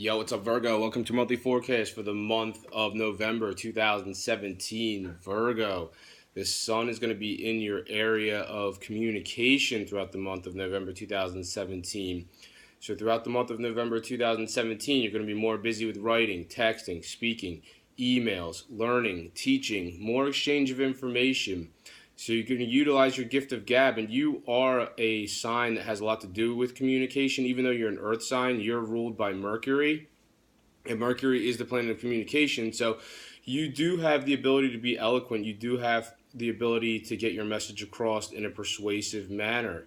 Yo, what's up, Virgo? Welcome to monthly forecast for the month of November 2017. Virgo, the sun is going to be in your area of communication throughout the month of November 2017. So throughout the month of November 2017, you're going to be more busy with writing, texting, speaking, emails, learning, teaching, more exchange of information. So you're going to utilize your gift of gab, and you are a sign that has a lot to do with communication. Even though you're an earth sign, you're ruled by Mercury, and Mercury is the planet of communication. So you do have the ability to be eloquent. You do have the ability to get your message across in a persuasive manner.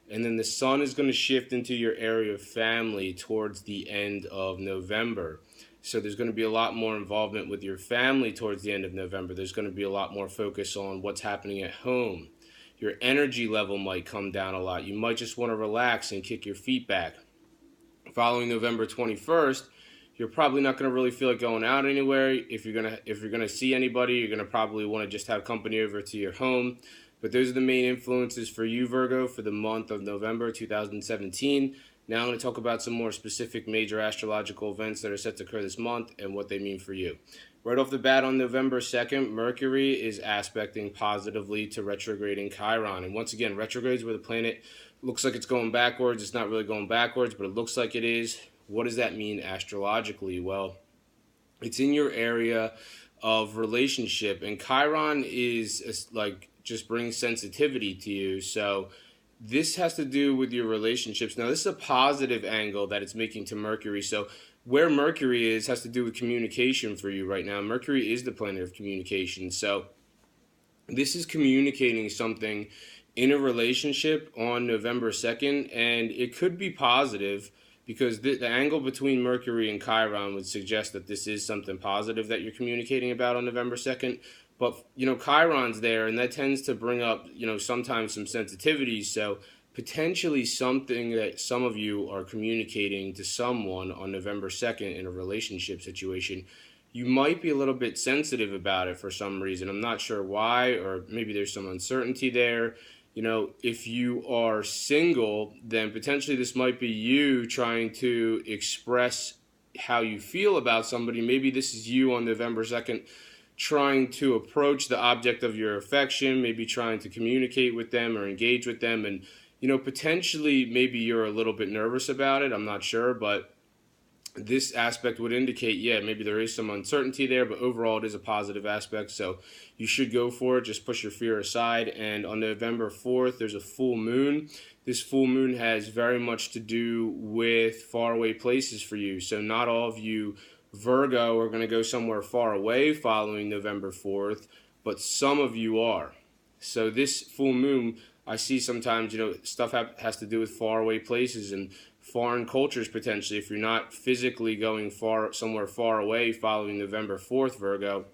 And then the sun is going to shift into your area of family towards the end of November. So there's going to be a lot more involvement with your family towards the end of November. There's going to be a lot more focus on what's happening at home. Your energy level might come down a lot. You might just want to relax and kick your feet back. Following November 21st, you're probably not going to really feel like going out anywhere. If you're gonna see anybody, you're going to probably want to just have company over to your home. But those are the main influences for you, Virgo, for the month of November 2017. Now I'm going to talk about some more specific major astrological events that are set to occur this month and what they mean for you. Right off the bat, on November 2nd, Mercury is aspecting positively to retrograding Chiron. And once again, retrogrades where the planet looks like it's going backwards. It's not really going backwards, but it looks like it is. What does that mean astrologically? Well, it's in your area of relationship, and Chiron is like just brings sensitivity to you. So this has to do with your relationships. Now, this is a positive angle that it's making to Mercury. So where Mercury is has to do with communication for you right now. Mercury is the planet of communication. So this is communicating something in a relationship on November 2nd, and it could be positive because the angle between Mercury and Chiron would suggest that this is something positive that you're communicating about on November 2nd. But, Chiron's there, and that tends to bring up, sometimes some sensitivities. So potentially something that some of you are communicating to someone on November 2nd in a relationship situation, you might be a little bit sensitive about it for some reason. I'm not sure why, or maybe there's some uncertainty there. If you are single, then potentially this might be you trying to express how you feel about somebody. Maybe this is you on November 2nd trying to approach the object of your affection, maybe trying to communicate with them or engage with them. And, potentially maybe you're a little bit nervous about it. I'm not sure, but this aspect would indicate, maybe there is some uncertainty there, but overall it is a positive aspect. So you should go for it. Just push your fear aside. And on November 4th, there's a full moon. This full moon has very much to do with faraway places for you. So not all of you Virgo are going to go somewhere far away following November 4th, but some of you are. So this full moon, I see sometimes, stuff has to do with faraway places and foreign cultures potentially. If you're not physically going somewhere far away following November 4th, Virgo,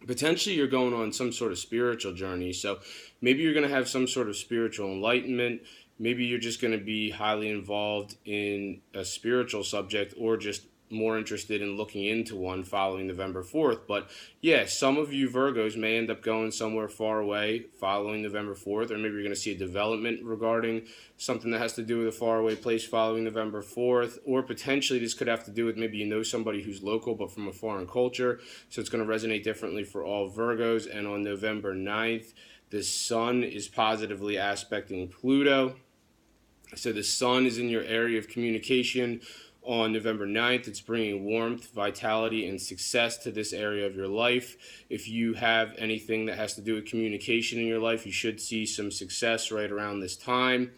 potentially you're going on some sort of spiritual journey. So maybe you're going to have some sort of spiritual enlightenment. Maybe you're just going to be highly involved in a spiritual subject, or just more interested in looking into one following November 4th. But some of you Virgos may end up going somewhere far away following November 4th, or maybe you're going to see a development regarding something that has to do with a faraway place following November 4th, or potentially this could have to do with maybe somebody who's local but from a foreign culture. So it's going to resonate differently for all Virgos. And on November 9th, the sun is positively aspecting Pluto. So the sun is in your area of communication. On November 9th, it's bringing warmth, vitality, and success to this area of your life. If you have anything that has to do with communication in your life, you should see some success right around this time.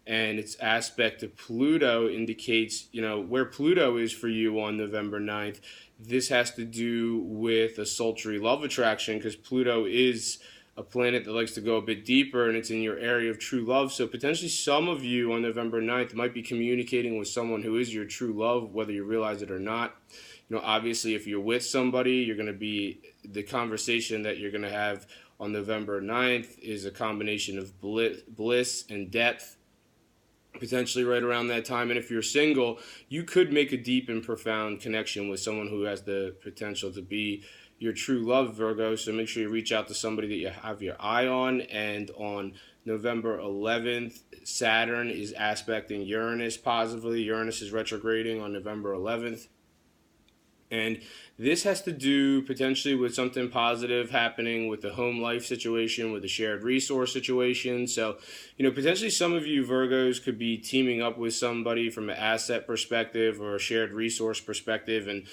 And its aspect of Pluto indicates, where Pluto is for you on November 9th. This has to do with a sultry love attraction, because Pluto is a planet that likes to go a bit deeper, and it's in your area of true love. So potentially some of you on November 9th might be communicating with someone who is your true love, whether you realize it or not. Obviously if you're with somebody, the conversation that you're going to have on November 9th is a combination of bliss and depth, potentially right around that time. And if you're single, you could make a deep and profound connection with someone who has the potential to be your true love, Virgo. So make sure you reach out to somebody that you have your eye on. And on November 11th, Saturn is aspecting Uranus positively. Uranus is retrograding on November 11th. And this has to do potentially with something positive happening with the home life situation, with the shared resource situation. So, potentially some of you Virgos could be teaming up with somebody from an asset perspective or a shared resource perspective. And,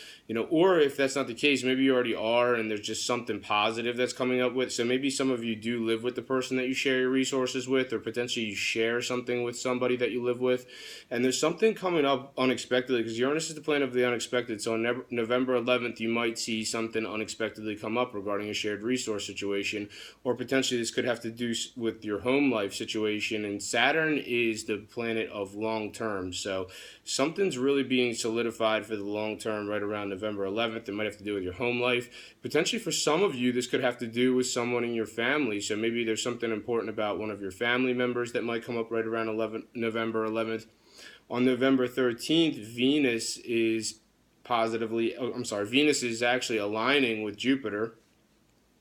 or if that's not the case, maybe you already are and there's just something positive that's coming up with. So maybe some of you do live with the person that you share your resources with, or potentially you share something with somebody that you live with. And there's something coming up unexpectedly because Uranus is the planet of the unexpected. So on November 11th, you might see something unexpectedly come up regarding a shared resource situation, or potentially this could have to do with your home life situation. And Saturn is the planet of long term. So something's really being solidified for the long term right around November 11th. It might have to do with your home life. Potentially for some of you, this could have to do with someone in your family. So maybe there's something important about one of your family members that might come up right around November 11th. On November 13th, Venus is Venus is actually aligning with Jupiter.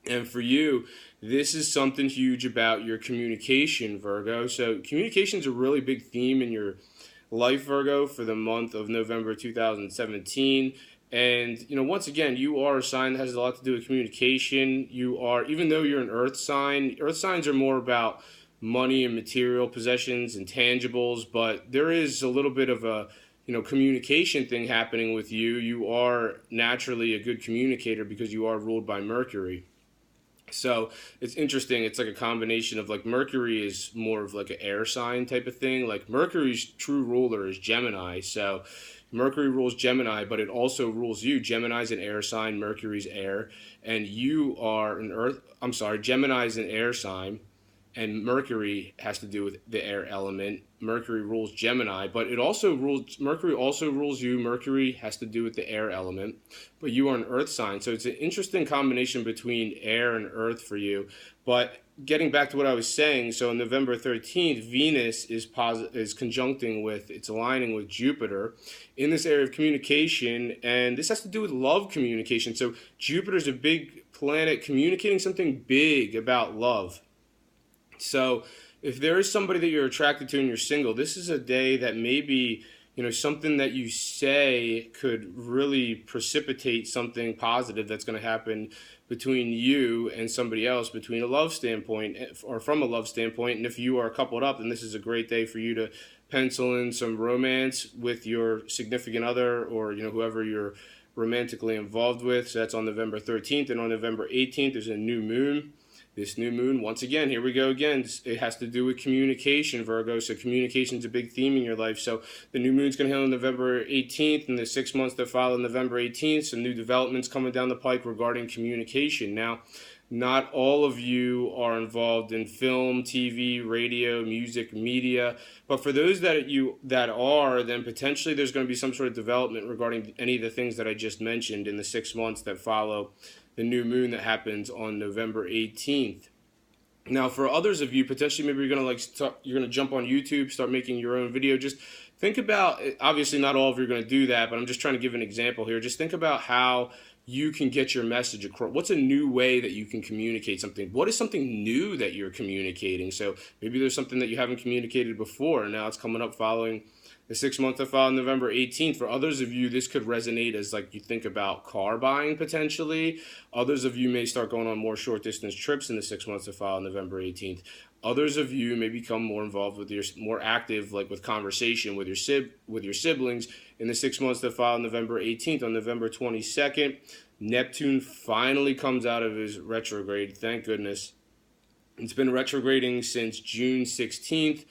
And for you, this is something huge about your communication, Virgo. So communication is a really big theme in your life, Virgo, for the month of November 2017. And, once again, you are a sign that has a lot to do with communication. Even though you're an earth signs are more about money and material possessions and tangibles, but there is a little bit of a communication thing happening with you. You are naturally a good communicator because you are ruled by Mercury. So it's interesting. It's like a combination of, like, Mercury is more of like an air sign type of thing. Like Mercury's true ruler is Gemini. So Mercury rules Gemini, but it also rules you. Gemini's an air sign, Mercury's air, and you are Gemini's an air sign, and Mercury has to do with the air element. Mercury rules Gemini, but Mercury also rules you. Mercury has to do with the air element, but you are an earth sign. So it's an interesting combination between air and earth for you. But getting back to what I was saying, so on November 13th, Venus is it's aligning with Jupiter in this area of communication, and this has to do with love communication. So Jupiter's a big planet communicating something big about love. So if there is somebody that you're attracted to and you're single, this is a day that maybe, something that you say could really precipitate something positive that's going to happen between you and somebody else, between a love standpoint or from a love standpoint. And if you are coupled up, then this is a great day for you to pencil in some romance with your significant other or, whoever you're romantically involved with. So that's on November 13th. And on November 18th, there's a new moon. This new moon, once again, here we go again. It has to do with communication, Virgo. So communication is a big theme in your life. So the new moon's going to hit on November 18th, and the 6 months that follow November 18th, some new developments coming down the pike regarding communication. Now, not all of you are involved in film, TV, radio, music, media, but for those that are, then potentially there's going to be some sort of development regarding any of the things that I just mentioned in the 6 months that follow the new moon that happens on November 18th. Now, for others of you, potentially maybe you're gonna jump on YouTube, start making your own video. Just think about, obviously not all of you are gonna do that, but I'm just trying to give an example here. Just think about how you can get your message across. What's a new way that you can communicate something? What is something new that you're communicating? So maybe there's something that you haven't communicated before, and now it's coming up following the 6 months that follow November 18th. For others of you, this could resonate as, like, you think about car buying potentially. Others of you may start going on more short distance trips in the 6 months that follow November 18th. Others of you may become more involved with more active, like with conversation with your siblings in the 6 months that follow November 18th. On November 22nd, Neptune finally comes out of his retrograde. Thank goodness. It's been retrograding since June 16th.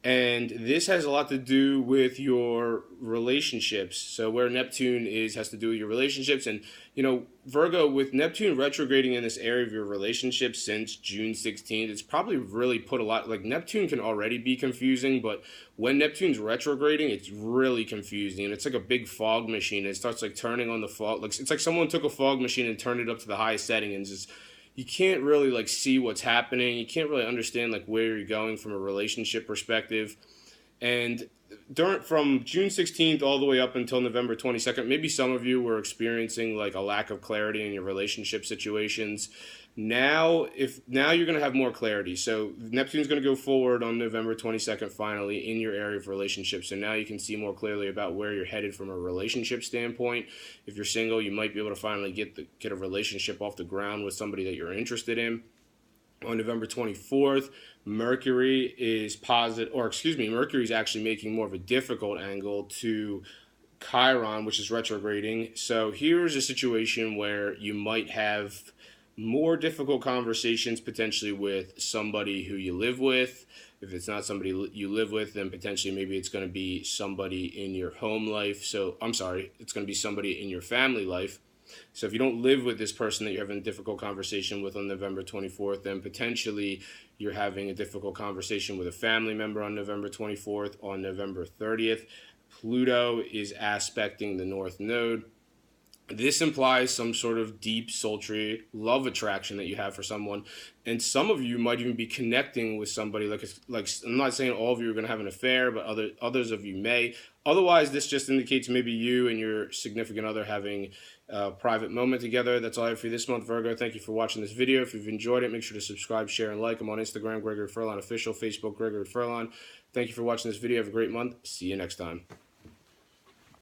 And this has a lot to do with your relationships. So where Neptune has to do with your relationships. And, Virgo, with Neptune retrograding in this area of your relationships since June 16th, it's probably really put a lot, like, Neptune can already be confusing, but when Neptune's retrograding, it's really confusing. And it's like a big fog machine. It starts, like, turning on the fog. Like, it's like someone took a fog machine and turned it up to the highest setting and just, you can't really, like, see what's happening. You can't really understand, like, where you're going from a relationship perspective. And from June 16th all the way up until November 22nd, maybe some of you were experiencing, like, a lack of clarity in your relationship situations. Now you're going to have more clarity. So Neptune's going to go forward on November 22nd finally in your area of relationships. So now you can see more clearly about where you're headed from a relationship standpoint. If you're single, you might be able to finally get a relationship off the ground with somebody that you're interested in. On November 24th, Mercury is positive, or excuse me, Mercury is actually making more of a difficult angle to Chiron, which is retrograding. So here's a situation where you might have more difficult conversations potentially with somebody who you live with. If it's not somebody you live with, then potentially maybe it's going to be somebody in your home life. So I'm sorry, it's going to be somebody in your family life. So if you don't live with this person that you're having a difficult conversation with on November 24th, then potentially you're having a difficult conversation with a family member on November 24th. On November 30th, Pluto is aspecting the North Node. This implies some sort of deep, sultry love attraction that you have for someone, and some of you might even be connecting with somebody. Like I'm not saying all of you are going to have an affair, but others of you may. Otherwise, this just indicates maybe you and your significant other having a private moment together. That's all I have for you this month, Virgo. Thank you for watching this video. If you've enjoyed it, make sure to subscribe, share, and like. I'm on Instagram, Gregory Furlan Official, Facebook, Gregory Furlan. Thank you for watching this video. Have a great month. See you next time.